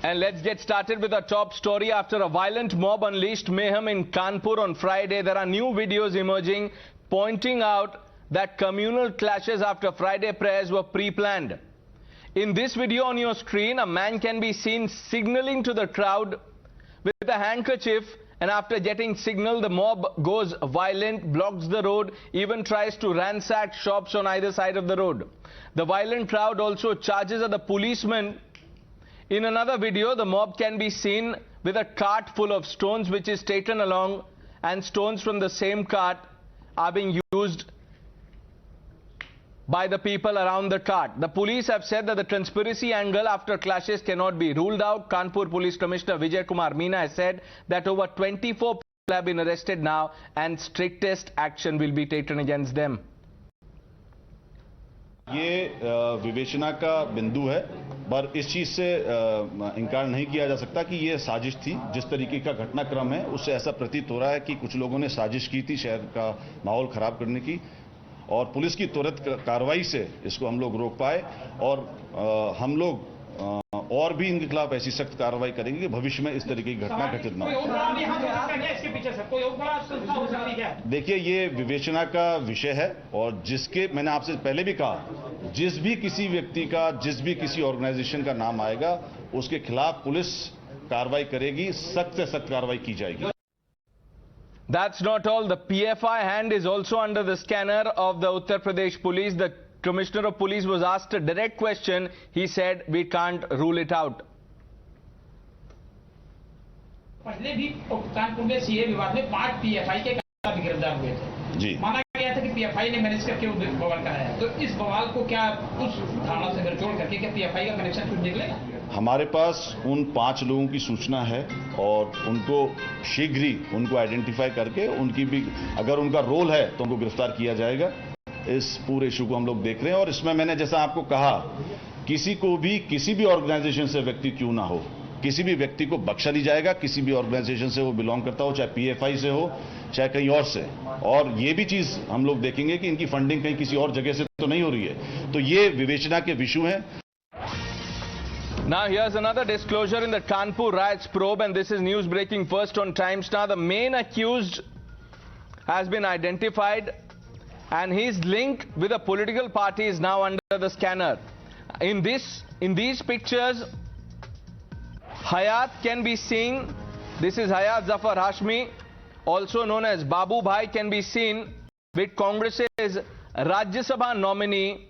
And let's get started with our top story. After a violent mob unleashed mayhem in Kanpur on Friday, there are new videos emerging pointing out that communal clashes after Friday prayers were pre-planned. In this video on your screen, a man can be seen signaling to the crowd with a handkerchief, and after getting signal, the mob goes violent, blocks the road, even tries to ransack shops on either side of the road. The violent crowd also charges at the policeman. In another video, the mob can be seen with a cart full of stones which is taken along, and stones from the same cart are being used by the people around the cart. The police have said that the conspiracy angle after clashes cannot be ruled out. Kanpur Police Commissioner Vijay Singh Meena has said that over 24 people have been arrested now and strictest action will be taken against them. ये विवेचना का बिंदु है, पर इस चीज से इनकार नहीं किया जा सकता कि ये साजिश थी। जिस तरीके का घटनाक्रम है उससे ऐसा प्रतीत हो रहा है कि कुछ लोगों ने साजिश की थी शहर का माहौल खराब करने की, और पुलिस की त्वरित कार्रवाई से इसको हम लोग रोक पाए। और हम लोग और भी इनके खिलाफ ऐसी सख्त कार्रवाई करेंगे कि भविष्य में इस तरीके की घटना घटित न हो। देखिए, ये विवेचना का विषय है, और जिसके मैंने आपसे पहले भी कहा, जिस भी किसी व्यक्ति का, जिस भी किसी ऑर्गेनाइजेशन का नाम आएगा, उसके खिलाफ पुलिस कार्रवाई करेगी, सख्त से सख्त कार्रवाई की जाएगी। That's not all. The PFI hand is also under the scanner of the Uttar Pradesh police. The Commissioner of Police was asked a direct question. He said, we can't rule it out. पहले भी कानपुर में CA विवाद में 5 PFI के गिरफ्तार हुए थे जी। माना गया था कि पीएफआई ने मैनेज करके बवाल कराया, तो इस बवाल को क्या उस धारणा से जोड़ करके क्या पीएफआई का कनेक्शन कुछ निकलेगा? हमारे पास उन 5 लोगों की सूचना है, और उनको शीघ्र ही उनको आइडेंटिफाई करके उनकी भी, अगर उनका रोल है तो उनको गिरफ्तार किया जाएगा। इस पूरे इशू को हम लोग देख रहे हैं, और इसमें मैंने जैसा आपको कहा, किसी को भी, किसी भी ऑर्गेनाइजेशन से व्यक्ति क्यों ना हो, किसी भी व्यक्ति को बख्शा नहीं जाएगा, किसी भी ऑर्गेनाइजेशन से वो बिलोंग करता हो, चाहे पीएफआई से हो, चाहे कहीं और से। और ये भी चीज हम लोग देखेंगे कि इनकी फंडिंग कहीं किसी और जगह से तो नहीं हो रही है। तो ये विवेचना के विषय हैं। Now here's another disclosure in the Kanpur Riots probe, and this is news breaking first on Times Now. The main accused has been identified, and his link with a political party is now under the scanner. In these pictures, Hayat can be seen. This is Hayat Zafar Hashmi, also known as Babu Bhai, can be seen with Congress's Rajya Sabha nominee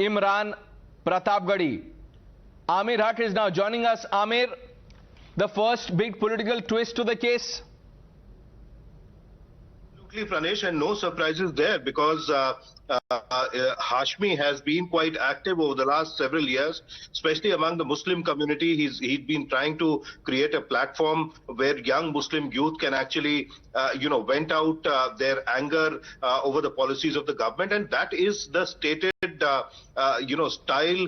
Imran Pratapgarhi. Amir Haq is now joining us. Amir, the first big political twist to the case? Absolutely, Pranesh, and no surprises there, because Hashmi has been quite active over the last several years, especially among the Muslim community. He'd been trying to create a platform where young Muslim youth can actually, vent out their anger over the policies of the government, and that is the stated, style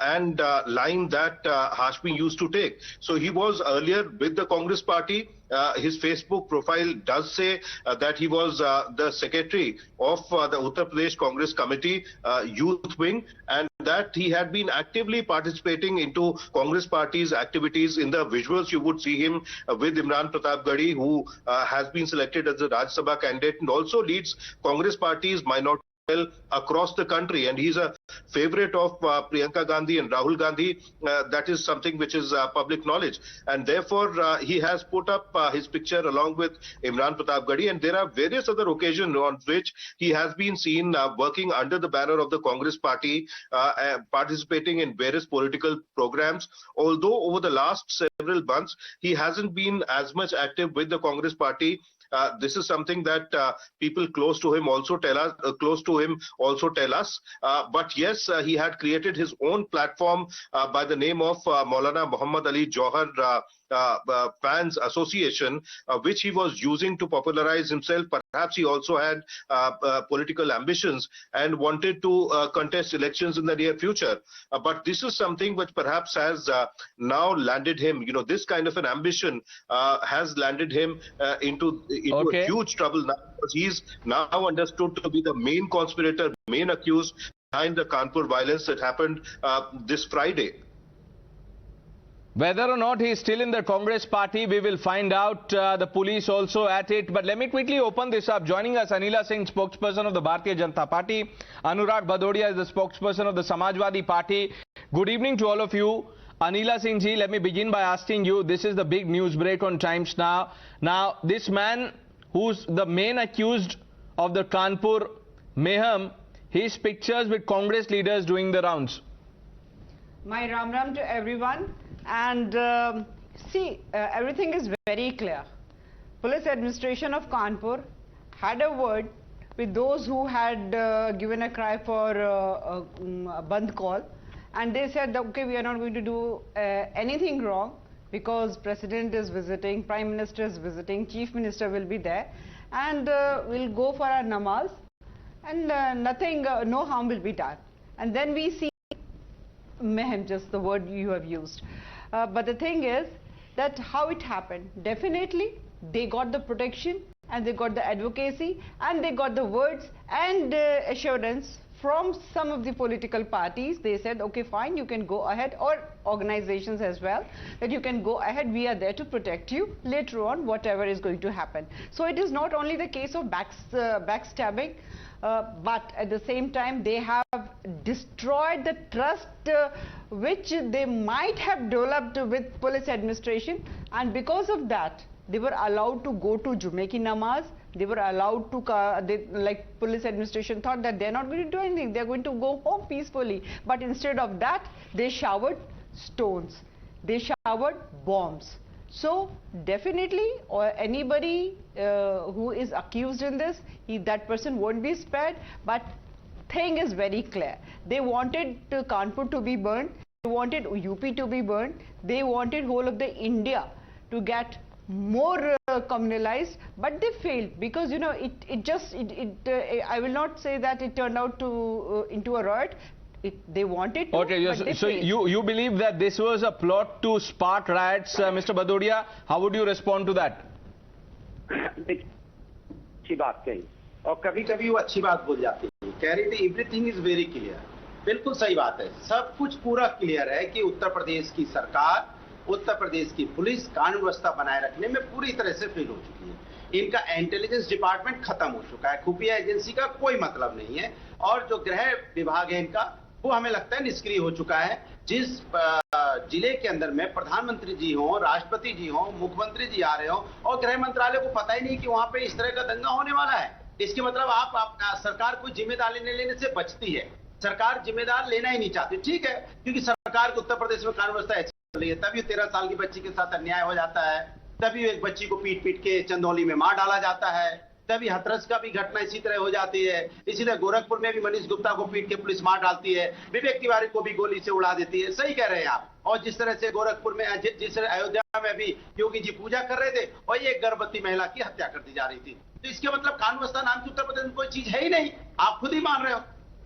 and line that Hashmi used to take. So he was earlier with the Congress party. His Facebook profile does say that he was the secretary of the Uttar Pradesh Congress Committee Youth Wing, and that he had been actively participating into Congress party's activities. In the visuals, you would see him with Imran Pratapgarhi, who has been selected as the Rajya Sabha candidate and also leads Congress party's minority across the country, and he's a favorite of Priyanka Gandhi and Rahul Gandhi. That is something which is public knowledge, and therefore he has put up his picture along with Imran Pratapgarhi, and there are various other occasions on which he has been seen working under the banner of the Congress party, participating in various political programs. Although over the last several months he hasn't been as much active with the Congress party. This is something that people close to him also tell us. But yes, he had created his own platform by the name of Maulana Muhammad Ali Jauhar Fans Association, which he was using to popularize himself. Perhaps he also had political ambitions and wanted to contest elections in the near future. But this is something which perhaps has now landed him, this kind of an ambition has landed him into a huge trouble now, because he's now understood to be the main conspirator, main accused behind the Kanpur violence that happened this Friday. Whether or not he is still in the Congress party, we will find out. The police also at it. But let me quickly open this up. Joining us, Anila Singh, spokesperson of the Bharatiya Janata Party. Anurag Bhadouria is the spokesperson of the Samajwadi Party. Good evening to all of you. Anila Singh ji, let me begin by asking you, this is the big news break on Times Now. Now, this man who's the main accused of the Kanpur mayhem, his pictures with Congress leaders doing the rounds. My Ram Ram to everyone. And everything is very clear. Police administration of Kanpur had a word with those who had given a cry for a Bandh call, and they said that, okay, we are not going to do anything wrong because President is visiting, Prime Minister is visiting, Chief Minister will be there, and we'll go for our namaz, and no harm will be done. And then we see mayhem, just the word you have used. But the thing is that how it happened, definitely they got the protection and they got the advocacy and they got the words and assurance from some of the political parties. They said, okay, fine, you can go ahead, or organizations as well, that you can go ahead, we are there to protect you later on, whatever is going to happen. So it is not only the case of backstabbing, but at the same time they have destroyed the trust which they might have developed with police administration, and because of that they were allowed to go to Jumme ki namaz. They were allowed to, like police administration thought that they're not going to do anything, they're going to go home peacefully, but instead of that they showered stones, they showered bombs. So definitely, or anybody who is accused in this, that person won't be spared. But thing is very clear. They wanted Kanpur to be burned. They wanted UP to be burned. They wanted whole of the India to get more communalized, but they failed because I will not say that it turned out to into a riot. They wanted to, okay, yes, so you believe that this was a plot to spark riots, Mr. Bhadouria? How would you respond to that? अच्छी बात कही, और कभी-कभी वो अच्छी बात बोल जाती है, कह रही थी एवरीथिंग इज वेरी क्लियर। बिल्कुल सही बात है, सब कुछ पूरा क्लियर है कि उत्तर प्रदेश की सरकार, उत्तर प्रदेश की पुलिस कानून व्यवस्था बनाए रखने में पूरी तरह से फेल हो चुकी है। इनका इंटेलिजेंस डिपार्टमेंट खत्म हो चुका है, खुफिया एजेंसी का कोई मतलब नहीं है, और जो गृह विभाग है इनका, वो हमें लगता है निष्क्रिय हो चुका है। जिस जिले के अंदर में प्रधानमंत्री जी हो, राष्ट्रपति जी हो, मुख्यमंत्री जी आ रहे हो, और गृह मंत्रालय को पता ही नहीं कि वहां पे इस तरह का दंगा होने वाला है। इसके मतलब आप सरकार कोई जिम्मेदारी लेने से बचती है, सरकार जिम्मेदार लेना ही नहीं चाहती। ठीक है, क्योंकि सरकार को उत्तर प्रदेश में कानून व्यवस्था ऐसी चल रही है, तभी 13 साल की बच्ची के साथ अन्याय हो जाता है, तभी एक बच्ची को पीट पीट के चंदौली में मार डाला जाता है, तभी हाथरस का भी घटना इसी तरह हो जाती है। इसी तरह गोरखपुर में भी मनीष गुप्ता को पीट के पुलिस मार डालती है, विवेक तिवारी को भी गोली से उड़ा देती है। सही कह रहे हैं आप। और जिस तरह से गोरखपुर में, जिस तरह अयोध्या में भी योगी जी पूजा कर रहे थे, और एक गर्भवती महिला की हत्या कर दी जा रही थी। तो इसके मतलब कानून व्यवस्था नाम की उत्तर प्रदेश में कोई चीज है ही नहीं। आप खुद ही मान रहे हो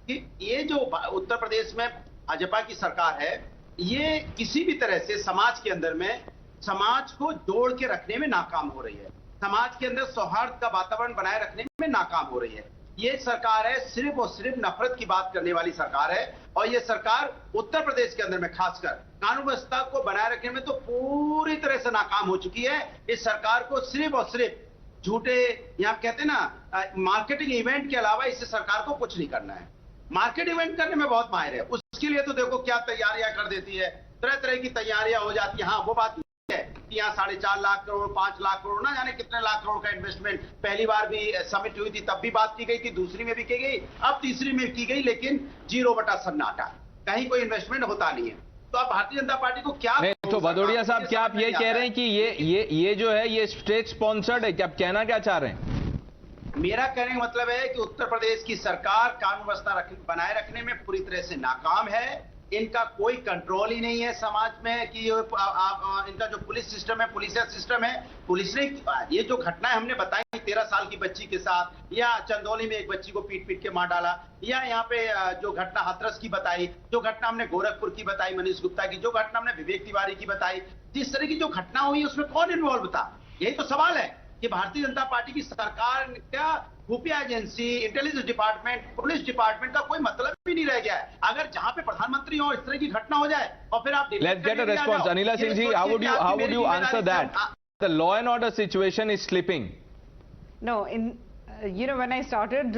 कि ये जो उत्तर प्रदेश में भाजपा की सरकार है, ये किसी भी तरह से समाज के अंदर में समाज को जोड़ के रखने में नाकाम हो रही है, समाज के अंदर सौहार्द का वातावरण बनाए रखने में नाकाम हो रही है। ये सरकार है सिर्फ और सिर्फ नफरत की बात करने वाली सरकार है, और ये सरकार उत्तर प्रदेश के अंदर में खासकर कानून व्यवस्था को बनाए रखने में तो पूरी तरह से नाकाम हो चुकी है। इस सरकार को सिर्फ और सिर्फ झूठे, यहाँ कहते हैं ना, मार्केटिंग इवेंट के अलावा इससे सरकार को कुछ नहीं करना है। मार्केट इवेंट करने में बहुत माहिर है, उसके लिए तो देखो क्या तैयारियां कर देती है, तरह तरह की तैयारियां हो जाती है। हाँ, वो बात है कि यहाँ 4.5 लाख करोड़, 5 लाख करोड़, ना जाने कितने लाख करोड़ का इन्वेस्टमेंट पहली बार भी समिट हुई थी, तब भी बात की गई थी, दूसरी में भी की गई, अब तीसरी में की गई, लेकिन 0 सन्नाटा, कहीं कोई इन्वेस्टमेंट होता नहीं है। तो अब भारतीय जनता पार्टी को क्या, तो भदौरिया साहब, क्या आप ये कह रहे हैं कि ये जो है ये स्टेट स्पॉन्सर्ड है? क्या आप कहना क्या चाह रहे हैं? मेरा कहने का मतलब है कि उत्तर प्रदेश की सरकार कानून व्यवस्था बनाए रखने में पूरी तरह से नाकाम है। इनका कोई कंट्रोल ही नहीं है समाज में कि इनका जो पुलिस सिस्टम है, पुलिसिया सिस्टम है, पुलिस ने ये जो घटनाएं हमने बताई 13 साल की बच्ची के साथ, या चंदौली में एक बच्ची को पीट पीट के मार डाला, या यहाँ पे जो घटना हाथरस की बताई, जो घटना हमने गोरखपुर की बताई मनीष गुप्ता की, जो घटना हमने विवेक तिवारी की बताई, जिस तरह की जो घटना हुई उसमें कौन इन्वॉल्व था, यही तो सवाल है। कि भारतीय जनता पार्टी की सरकार क्या खुफिया agency, intelligence department, police department का कोई मतलब भी नहीं रह गया है। अगर जहां पे प्रधानमंत्री हो इस तरह की घटना हो जाए और फिर आप let's get a response. Anila Singh ji, how would you answer that? The law and order situation is slipping. No, when I started,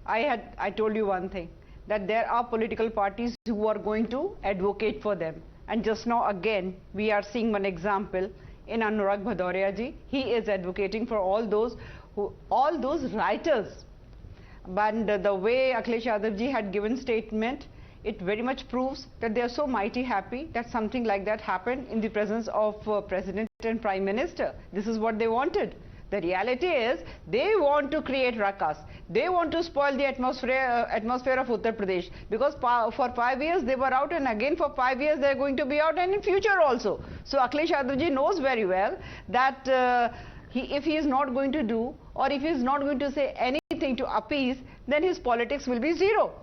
I told you one thing, that there are political parties who are going to advocate for them. And just now again, we are seeing one example in Anurag Bhadouria ji. He is advocating for all those writers. But the way Akhilesh Yadav ji had given statement, it very much proves that they are so mighty happy that something like that happened in the presence of President and Prime Minister. This is what they wanted. The reality is they want to create ruckus. They want to spoil the atmosphere of Uttar Pradesh, because for 5 years they were out, and again for 5 years they are going to be out, and in future also. So Akhilesh Yadav ji knows very well that if he is not going to do, or if he is not going to say anything to appease, then his politics will be zero.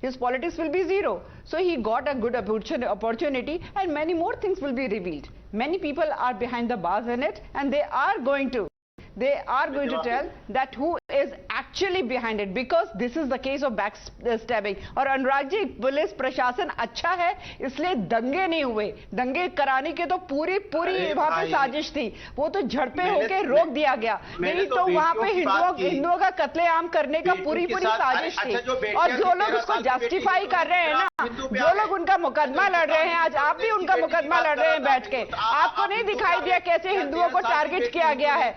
His politics will be zero. So he got a good opportunity, and many more things will be revealed. Many people are behind the bars in it, and they are going to tell that who is actually behind it, because this is the case of backstabbing. और Anurag ji, police प्रशासन अच्छा है इसलिए दंगे नहीं हुए। दंगे कराने के तो पूरी वहाँ पे साजिश थी, वो तो झड़पे होके रोक दिया गया। नहीं तो वहाँ पे हिंदुओं का कत्लेआम करने का पूरी साजिश थी। और जो लोग उसको जस्टिफाई कर रहे हैं ना, जो लोग उनका मुकदमा लड़ रहे हैं, आज आप भी उनका मुकदमा लड़ रहे हैं बैठ के, आपको नहीं दिखाई दिया कैसे हिंदुओं को टारगेट किया गया है,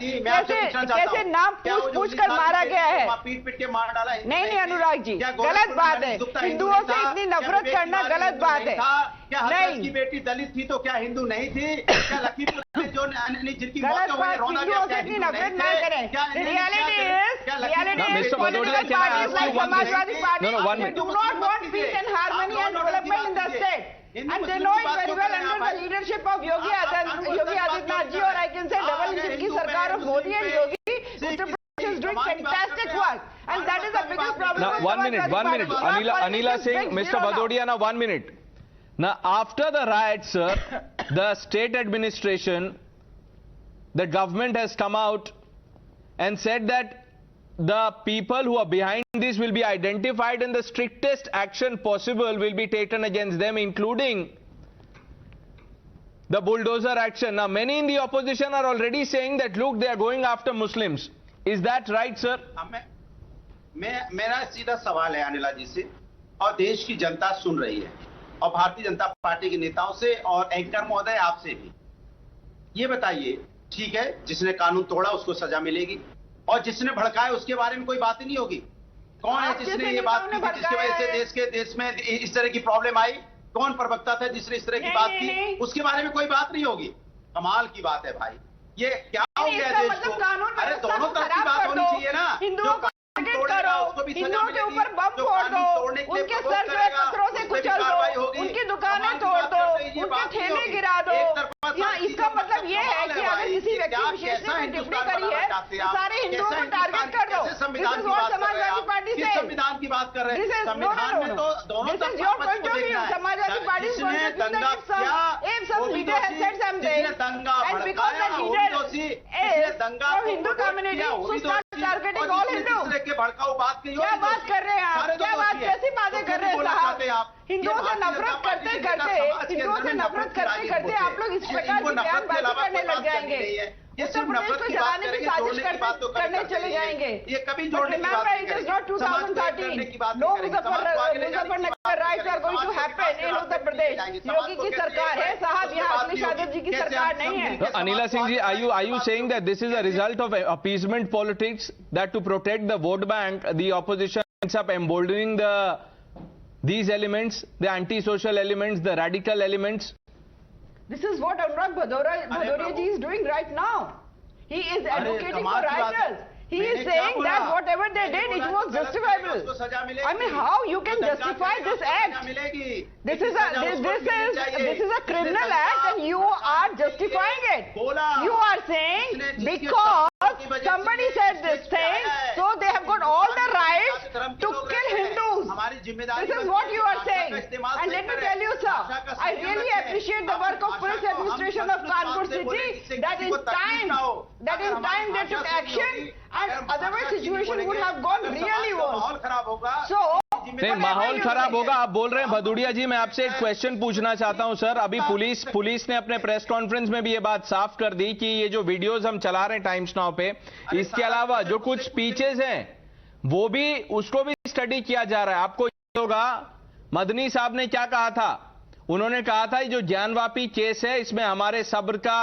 कैसे नाम पूछ कर मारा गया है। पीट के मार डाला। नहीं अनुराग जी, गलत बात है। हिंदुओं से इतनी नफरत करना गलत बात है। क्या हजरत की बेटी दलित थी तो क्या हिंदू नहीं थी? क्या लखीमपुर में जो जिनकी मौत हो गई, रोना गया, क्या हिंदू नहीं थे? क्या reality is Bhadouria, can I ask you one thing? No, 1 minute. Do not want peace and harmony and development in the state. And they know it very well under the leadership of Yogi Adityanath ji, or I can say double engine की सरकार of Modi and Yogi, Uttar Pradesh is doing fantastic work, and that is the biggest problem. Now, 1 minute. Anila Singh, Mr. Bhadouria, now 1 minute. Now, after the riots, sir, the state administration, the government has come out and said that the people who are behind this will be identified and the strictest action possible will be taken against them, including the bulldozer action. Now, many in the opposition are already saying that, look, they are going after Muslims. Is that right, sir? मेरा सीधा सवाल है अनिला जी से, और देश की जनता सुन रही है, और भारतीय जनता पार्टी के नेताओं से, और एंकर महोदय आपसे भी। ये बताइए, ठीक है, जिसने कानून तोड़ा उसको सजा मिलेगी, और जिसने भड़काया उसके बारे में कोई बात ही नहीं होगी। कौन है जिसने ये बात की जिसकी वजह से देश में इस तरह की प्रॉब्लम आई? कौन प्रवक्ता था जिसने इस तरह की बात की? उसके बारे में कोई बात नहीं होगी। कमाल की बात है भाई, ये क्या हो गया देश को? अरे दोनों तरफ की बात होनी चाहिए ना। हिंदुओं के ऊपर बम फोड़ दो, उनके सर जो है पत्थरों से कुचल दो, उनकी दुकानें तोड़ दो, उनके ठेले गिरा दो। यहाँ इसका मतलब ये है कि अगर किसी व्यक्ति विशेष ने कोई टिप्पणी करी है तो सारे हिंदुओं को टारगेट कर दो। समाजवादी पार्टी से संविधान की बात कर रहे हैं। संविधान में तो दोनों Samajwadi party Hindu community targeting all Hindu. के भड़काऊ बात की क्या बात कर रहे हैं आप? क्या बात, कैसी बातें कर रहे हैं साहब? हिंदुओं से नफरत करते करते आप लोग इस प्रकार की बयानबाजी करने लग जाएंगे। उत्तर प्रदेश को जलाने की साजिश करने चले जाएंगे। ये कभी जोड़ने की बात नहीं है। 2013 no Muzaffarnagar riots are going to happen in Uttar Pradesh. Yogi की सरकार है साहब, यहाँ अखिलेश यादव जी की सरकार नहीं है। Anila Singh ji, are you saying that this is a result of appeasement politics, that to protect the vote bank, the opposition ends up emboldening these elements, the anti-social elements, the radical elements? This is what Anurag Bhadouria ji is doing right now. He is advocating for writers. He is saying that whatever they did, it was justifiable. I mean, how you can justify this act? This is a criminal act, and you are justifying it. You are saying because somebody said this thing, so they have got all the right to kill Hindus. This is what you are saying. And let me tell you, sir, I really appreciate the work of Police Administration of Kanpur city, that in time they took action, and otherwise situation would have gone really worse. So नहीं, माहौल खराब होगा आप बोल रहे हैं। भदौड़िया जी, मैं आपसे एक क्वेश्चन पूछना चाहता हूं सर। अभी पुलिस ने अपने प्रेस कॉन्फ्रेंस में भी ये बात साफ कर दी कि ये जो वीडियोस हम चला रहे हैं टाइम्स नाउ पे, इसके अलावा जो कुछ स्पीचेस हैं वो भी, उसको भी स्टडी किया जा रहा है। आपको याद होगा मदनी साहब ने क्या कहा था? उन्होंने कहा था जो ज्ञानवापी केस है इसमें हमारे सब्र का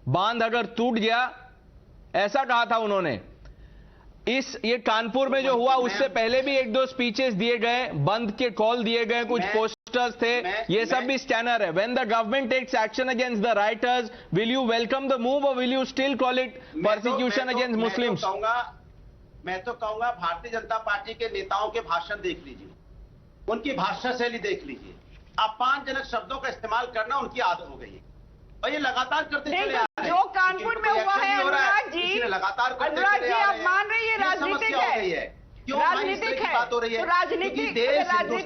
बांध अगर टूट गया, ऐसा कहा था उन्होंने। ये कानपुर में जो हुआ उससे पहले भी एक दो स्पीचेस दिए गए, बंद के कॉल दिए गए, कुछ पोस्टर्स थे, ये सब भी स्कैनर है। When the government takes action against the rioters, will you welcome the move or will you still call it persecution against Muslims? मैं तो कहूंगा भारतीय जनता पार्टी के नेताओं के भाषण देख लीजिए, उनकी भाषा शैली देख लीजिए। अपमानजनक शब्दों का इस्तेमाल करना उनकी आदत हो गई है और ये लगातार करते चले आ रहे हैं। जो कानपुर में हुआ है अनुराग जी, लगातार आप मान रही है राजनीतिक है, क्यों राजनीतिक है, बात हो रही है? राजनीतिक है तो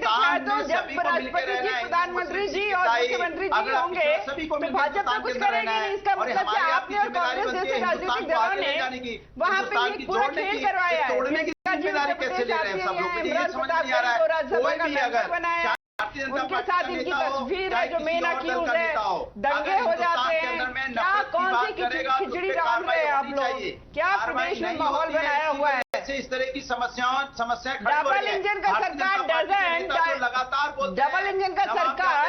जब राष्ट्रपति जी, प्रधानमंत्री जी और मुख्यमंत्री जी होंगे तो भाजपा कुछ करेगी नहीं। इसका मतलब कि आपने और कांग्रेस जैसे राजनीतिक दलों ने वहां पे एक पूरा खेल करवाया है। जिम्मेदारी कैसे ले रहे हैं सब लोग? ये समझ नहीं आ रहा है। कोई भी अगर बनाया उनके साथ इनकी तस्वीर है जो मेन अक्यूज है, दंगे हो जाते हैं। क्या कौन सी खिचड़ी डाल रहे हैं आप लोग? क्या प्रदेश में माहौल बनाया हुआ है? इस तरह की समस्या डबल इंजन का सरकार डबल इंजन का सरकार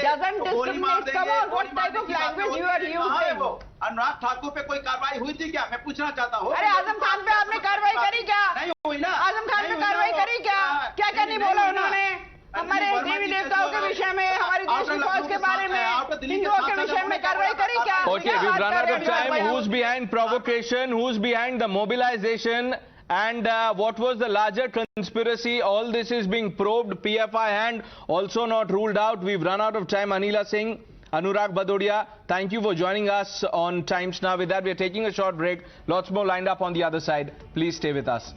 doesn't discriminate. Come on, what type of language you are using? Anurag Thakur पे कोई कार्रवाई हुई थी क्या? मैं पूछना चाहता हूँ। अरे आजम खान पे आपने कार्रवाई करी क्या? नहीं हुई ना। आजम खान पे कार्रवाई करी क्या? क्या करनी बोला उन्होंने? हमारे देवी देवताओं के विषय में, हमारी देश की फौज के बारे में, हिंदुओं के विषय में कार्रवाई करी क्या? Okay, we've run out of time. Who's behind provocation? Who's behind the mobilization? And what was the larger conspiracy? All this is being probed. PFI hand also not ruled out. We've run out of time. Anila Singh, Anurag Bhadouria, thank you for joining us on Times Now. With that, we are taking a short break. Lots more lined up on the other side. Please stay with us.